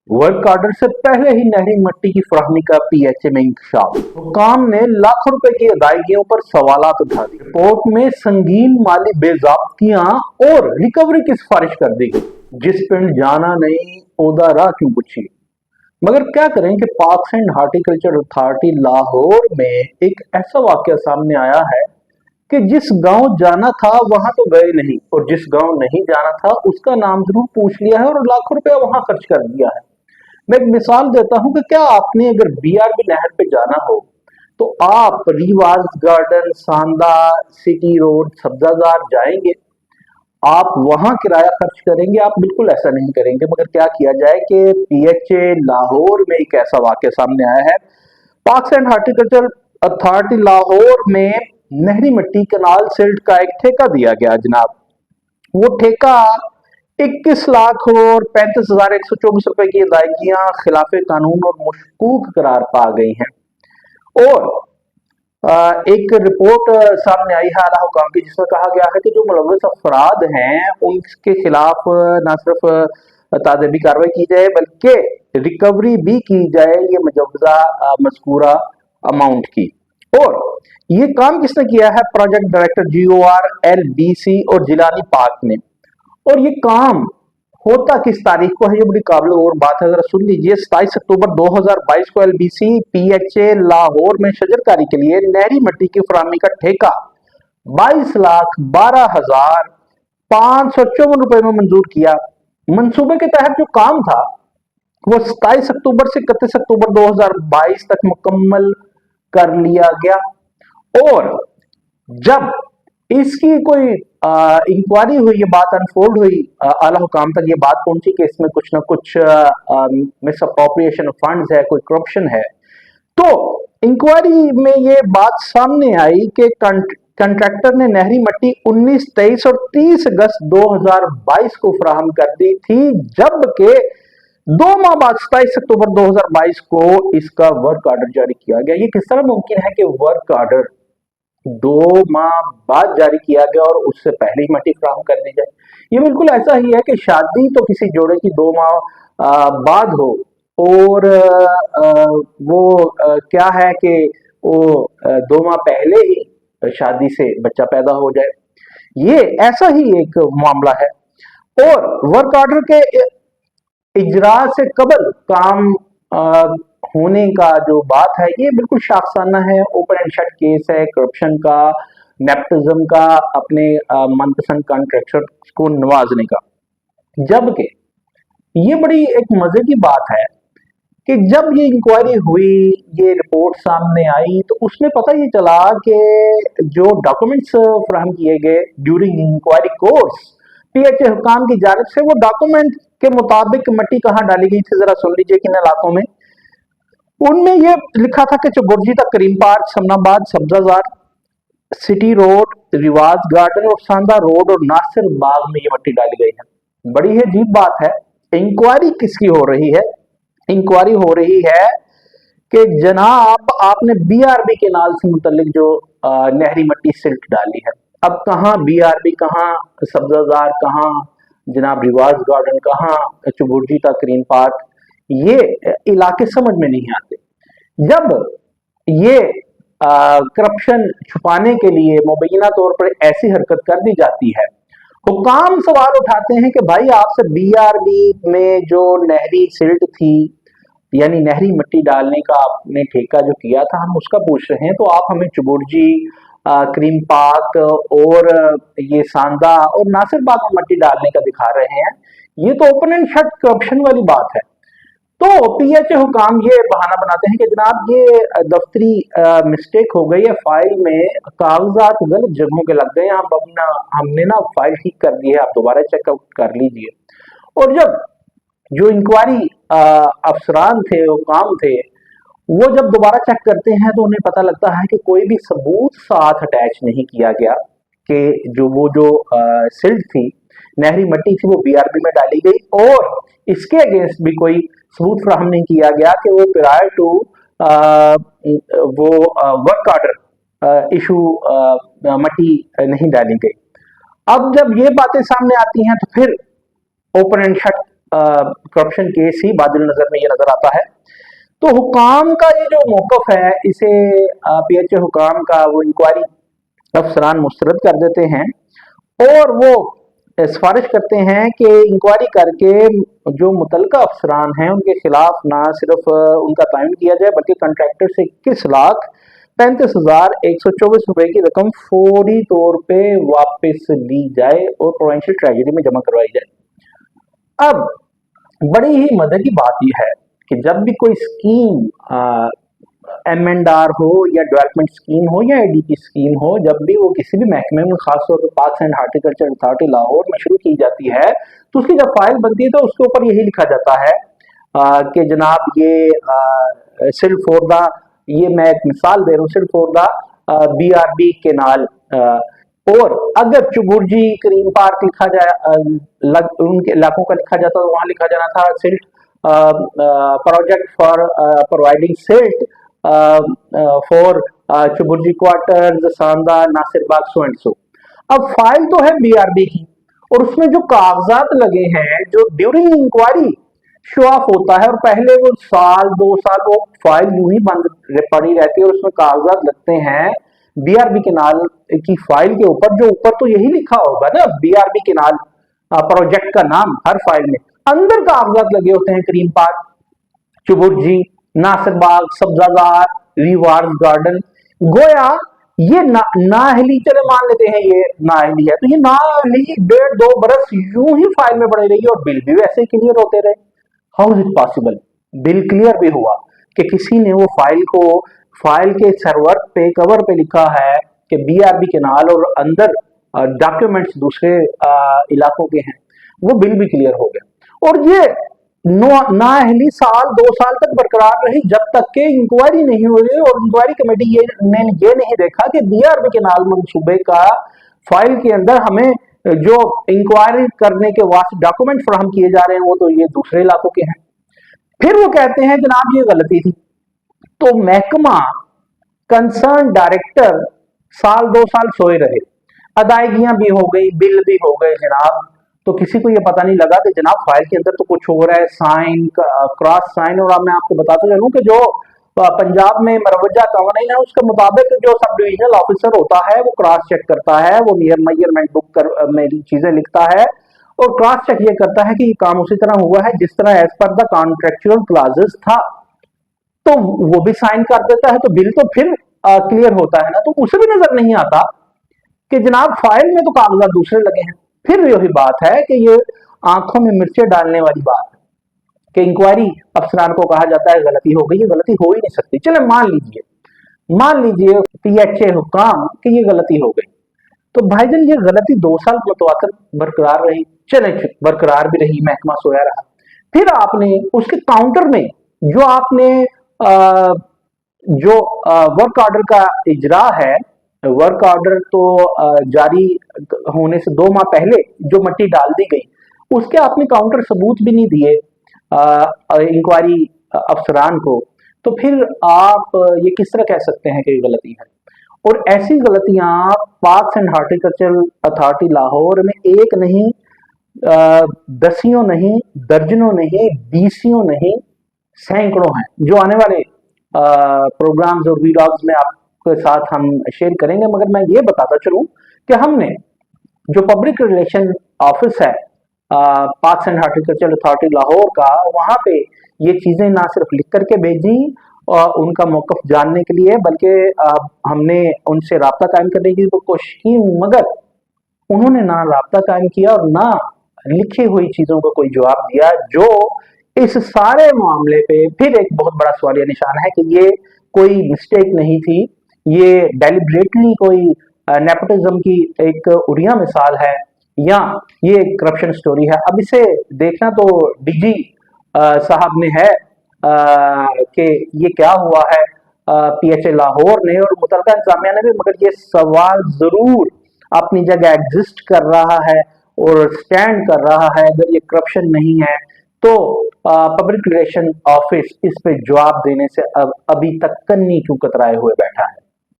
Work order से पहले ही नहरी मिट्टी की फराहमी का पीएचए में इंकशाफ। हुकाम ने लाखों रुपए की अदायगियों पर सवालात उठा दी। रिपोर्ट में संगीन माली बेजाब्तियां और रिकवरी की सिफारिश कर दी गई। जिस पिंड जाना नहीं ओदा राह क्यों पूछी। मगर क्या करें कि parks and horticulture authority Lahore में एक ऐसा वाकया सामने आया है कि जिस गांव जाना था वहां तो गए नहीं, और जिस गांव नहीं जाना था उसका नाम जरूर पूछ लिया है और लाखों रुपया वहां खर्च कर दिया है। मैं एक मिसाल देता हूं कि क्या आपने अगर बीआरबी नहर पे जाना हो तो आप रिवाज गार्डन, सांदा, सिटी रोड, सब्जाजार जाएंगे। आप वहां किराया खर्च करेंगे, आप बिल्कुल ऐसा नहीं करेंगे। मगर क्या किया जाए कि पीएचए लाहौर में एक ऐसा वाक्य सामने आया है। Parks and horticulture authority Lahore में नहरी मिट्टी कनाल सिल्ट का एक ठेका दिया गया जनाब। वो ठेका 21 लाख और 35,124 रुपए की अदायगियां खिलाफ कानून और मशकूक करार पा गई हैं। और एक रिपोर्ट सामने आई है आला हुकाम की, जिसमें कहा गया है कि जो मुलव्वस अफराद हैं उनके खिलाफ न सिर्फ ताज़ेबी कार्रवाई की जाए बल्कि रिकवरी भी की जाए ये मुजवजा मज़कूरा अमाउंट की। और ये काम किसने किया है? प्रोजेक्ट डायरेक्टर GOR LBC और जिलानी पाक ने। और ये काम होता किस तारीख को है, ये बड़ी काबिल और बात है। जरा सुन लीजिए। 27 अक्टूबर 2022 को LBC पीएचए लाहौर में शजरकारी के लिए नहरी मिट्टी की फराहमी का ठेका 22,12,554 रुपए में मंजूर किया। मंसूबे के तहत जो काम था वो 27 अक्टूबर से 31 अक्टूबर 2022 तक मुकम्मल कर लिया गया। और जब इसकी कोई इंक्वायरी हुई, ये बात अनफोल्ड हुई, आला हुकाम तक ये बात पहुंची कि इसमें कुछ ना कुछ मिस अप्रोप्रिएशन ऑफ फंड्स है, कोई करप्शन है। तो इंक्वायरी में ये बात सामने आई कि कंट्रैक्टर ने नहरी मिट्टी 19, 23 और 30 अगस्त 2022 को फराहम कर दी थी, जबकि 2 माह बाद 27 अक्टूबर 2022 को इसका वर्क ऑर्डर जारी किया गया। ये किस तरह मुमकिन है कि वर्क ऑर्डर 2 माह बाद जारी किया गया और उससे पहले ही मिट्टी फराहम कर दी जाए? ये बिल्कुल ऐसा ही है कि शादी तो किसी जोड़े की 2 माह बाद हो और क्या है कि वो 2 माह पहले ही शादी से बच्चा पैदा हो जाए। ये ऐसा ही एक मामला है। और वर्क ऑर्डर के इजरा से कबल काम होने का जो बात है ये बिल्कुल शाखसाना है, ओपन एंड शट केस है, करप्शन का, नेपोटिज्म का, अपने मनपसंद कॉन्ट्रैक्टर को नवाजने का। जबकि ये बड़ी एक मजे की बात है कि जब ये इंक्वायरी हुई, ये रिपोर्ट सामने आई, तो उसमें पता ये चला कि जो डॉक्यूमेंट्स फराहम किए गए ड्यूरिंग इंक्वायरी कोर्स पीएचए हुकाम की जानिब से, वो डॉक्यूमेंट के मुताबिक मिट्टी कहाँ डाली गई थी जरा सुन लीजिए किन इलाकों में। उनमें ये लिखा था कि चुबुर्जी तक, Karim park, Samanabad, Sabzazar, city road, Riwaz garden और सांदा रोड और नासिर बाग में ये मिट्टी डाली गई है। बड़ी ही अजीब बात है। इंक्वायरी किसकी हो रही है? इंक्वायरी हो रही है कि जनाब आपने बीआरबी के नाल से मुतल्लिक जो नहरी मिट्टी सिल्ट डाली है। अब कहाँ बीआरबी, कहाँ सब्जाजार, कहाँ जनाब रिवाज गार्डन, कहाँ चुबुर्जी तक, करीम पार्क, ये इलाके समझ में नहीं आते। जब ये करप्शन छुपाने के लिए मुबैना तौर पर ऐसी हरकत कर दी जाती है, हुकाम सवाल उठाते हैं कि भाई आपसे बीआरबी में जो नहरी सिल्ट थी यानी नहरी मिट्टी डालने का आपने ठेका जो किया था, हम उसका पूछ रहे हैं, तो आप हमें चुबुर्जी, करीम पार्क और ये सांदा और नासिर बाग में मिट्टी डालने का दिखा रहे हैं। ये तो ओपन एंड शट करप्शन वाली बात है। तो पीएचए हुकाम ये बहाना बनाते हैं कि जनाब ये दफ्तरी मिस्टेक हो गई है, फाइल में कागजात गलत जगहों के लग गए हैं, हमने ना फाइल ठीक कर दी है, आप दोबारा चेकआउट कर लीजिए। और जब जो इंक्वायरी अफसरान थे, हुकाम थे, वो जब दोबारा चेक करते हैं तो उन्हें पता लगता है कि कोई भी सबूत साथ अटैच नहीं किया गया कि जो सिल्ट थी, नहरी मिट्टी थी, वो बीआरबी में डाली गई, और इसके अगेंस्ट भी कोई सबूत फराहम नहीं किया गया कि वो प्रायर टू वो वर्क ऑर्डर इशू मिट्टी नहीं डाली गई। अब जब ये बातें सामने आती हैं तो फिर open and shut corruption case ही बादिल नजर में ये नजर आता है। तो हुकाम का ये जो मौकफ है, इसे पीएचए हुकाम का वो इंक्वायरी अफसरान मुस्तरद कर देते हैं और वो सिफारिश करते हैं कि इंक्वायरी करके जो मुतलका अफसरान हैं उनके खिलाफ ना सिर्फ उनका तयन किया जाए बल्कि कंट्रैक्टर से 21,35,124 रुपए की रकम फौरी तौर पे वापस ली जाए और प्रोविंशियल ट्रेजरी में जमा करवाई जाए। अब बड़ी ही मजे की बात यह है कि जब भी कोई स्कीम एमएनआर हो या डेवलपमेंट स्कीम हो या एडीपी स्कीम हो, जब भी वो किसी भी महकमे में, खासतौर पर parks and horticulture authority Lahore में शुरू की जाती है, तो उसकी जब फाइल बनती है तो उसके ऊपर यही लिखा जाता है कि जनाब ये सिर्फ फॉर द, ये मैं एक मिसाल दे रहा हूँ, सिर्फ फॉर द बीआरबी केनाल। और अगर चुबुर्जी करीम पार्क लिखा जाए, उनके इलाकों का लिखा जाता तो वहां लिखा जाना था silt project for providing silt for Chauburji quarters, Sanda, Nasir Bagh, so and so. अब फाइल तो है बीआरबी की और उसमें जो कागजात लगे हैं जो ड्यूरिंग इंक्वायरी शो ऑफ होता है, और पहले वो साल 2 साल वो फाइल यूं ही बंद पड़ी रहती है और उसमें कागजात लगते हैं बीआरबी केनाल की फाइल के ऊपर, जो ऊपर तो यही लिखा होगा ना बीआरबी केनाल प्रोजेक्ट का नाम हर फाइल में, अंदर कागजात लगे होते हैं करीम पार्क, चुबुर्जी, नासिर बाग, सब्जाजार, रिवार्स गार्डन। गोया ये नाअहली, चले मान लेते हैं ये नाअहली है, तो ये नाअहली 1.5-2 बरस यूं ही फाइल में पड़ी रही और बिल भी वैसे ही क्लियर होते रहे। How is it possible? Bill clear भी हुआ कि किसी ने वो फाइल को, फाइल के सर्वर पे, कवर पे लिखा है कि बीआरबी केनाल और अंदर डॉक्यूमेंट्स दूसरे इलाकों के हैं, वो बिल भी क्लियर हो गया। और ये नाअहली साल 2 साल तक बरकरार रही जब तक के इंक्वायरी नहीं हुई और इंक्वायरी कमेटी ने ये नहीं देखा कि बीआरबी केनाल मंसूबे का फाइल के अंदर हमें जो इंक्वायरी करने के वास्ते डॉक्यूमेंट फराहम किए जा रहे हैं वो तो ये दूसरे इलाकों के हैं। फिर वो कहते हैं जनाब ये गलती थी, तो महकमा कंसर्न डायरेक्टर साल 2 साल सोए रहे, अदायगियां भी हो गई, बिल भी हो गए जनाब, तो किसी को ये पता नहीं लगा कि जनाब फाइल के अंदर तो कुछ हो रहा है, साइन, क्रॉस साइन। और अब मैं आपको बताता चलूं कि जो पंजाब में मरवजा कवानीन है उसके मुताबिक जो सब डिविजनल ऑफिसर होता है वो क्रॉस चेक करता है, वो मेजरमेंट बुक में चीजें लिखता है और क्रॉस चेक ये करता है कि ये काम उसी तरह हुआ है जिस तरह as per the contractual clauses था, तो वो भी साइन कर देता है, तो बिल तो फिर क्लियर होता है ना। तो उसे भी नजर नहीं आता कि जनाब फाइल में तो कागजात दूसरे लगे हैं। फिर यही बात है कि ये आंखों में मिर्चें डालने वाली बात है कि इंक्वायरी अफसरान को कहा जाता है गलती हो गई, ये गलती हो ही नहीं सकती। चले मान लीजिए पीएचए हुकाम कि ये गलती हो गई, तो भाईजान ये गलती 2 साल मुतवातर बरकरार रही, चले बरकरार भी रही, महकमा सोया रहा। फिर आपने उसके काउंटर में जो आपने जो वर्क ऑर्डर का इजरा है, वर्क ऑर्डर तो जारी होने से 2 माह पहले जो मट्टी डाल दी गई उसके आपने काउंटर सबूत भी नहीं दिए इंक्वायरी अफसरान को, तो फिर आप ये किस तरह कह सकते हैं कि ये गलती है? और ऐसी गलतियां parks and horticulture authority Lahore में एक नहीं, दसियों नहीं, दर्जनों नहीं, बीसियों नहीं, सैकड़ों हैं, जो आने वाले प्रोग्राम्स और वीलॉग्स में आपके साथ हम शेयर करेंगे। मगर मैं ये बताता चलूं कि हमने जो पब्लिक रिलेशन ऑफिस है parks and horticulture authority Lahore का, वहां पे ये चीजें ना सिर्फ लिख करके भेजी और उनका मौकफ जानने के लिए, बल्कि हमने उनसे राब्ता कायम करने की कोशिश की, मगर उन्होंने ना राब्ता कायम किया और ना लिखी हुई चीजों का कोई जवाब दिया, जो इस सारे मामले पे फिर एक बहुत बड़ा सवालिया निशान है कि ये कोई मिस्टेक नहीं थी, ये डेलिब्रेटली कोई नेपोटिज्म की एक उड़िया मिसाल है या ये करप्शन स्टोरी है। अब इसे देखना तो डीजी साहब में है कि ये क्या हुआ है पीएचए लाहौर ने और मुतलका इंतजामिया ने भी, मगर ये सवाल जरूर अपनी जगह एग्जिस्ट कर रहा है और स्टैंड कर रहा है। अगर ये करप्शन नहीं है तो पब्लिक रिलेशन ऑफिस इस पे जवाब देने से अभी तक कन्नी क्यों कतराए हुए बैठा है?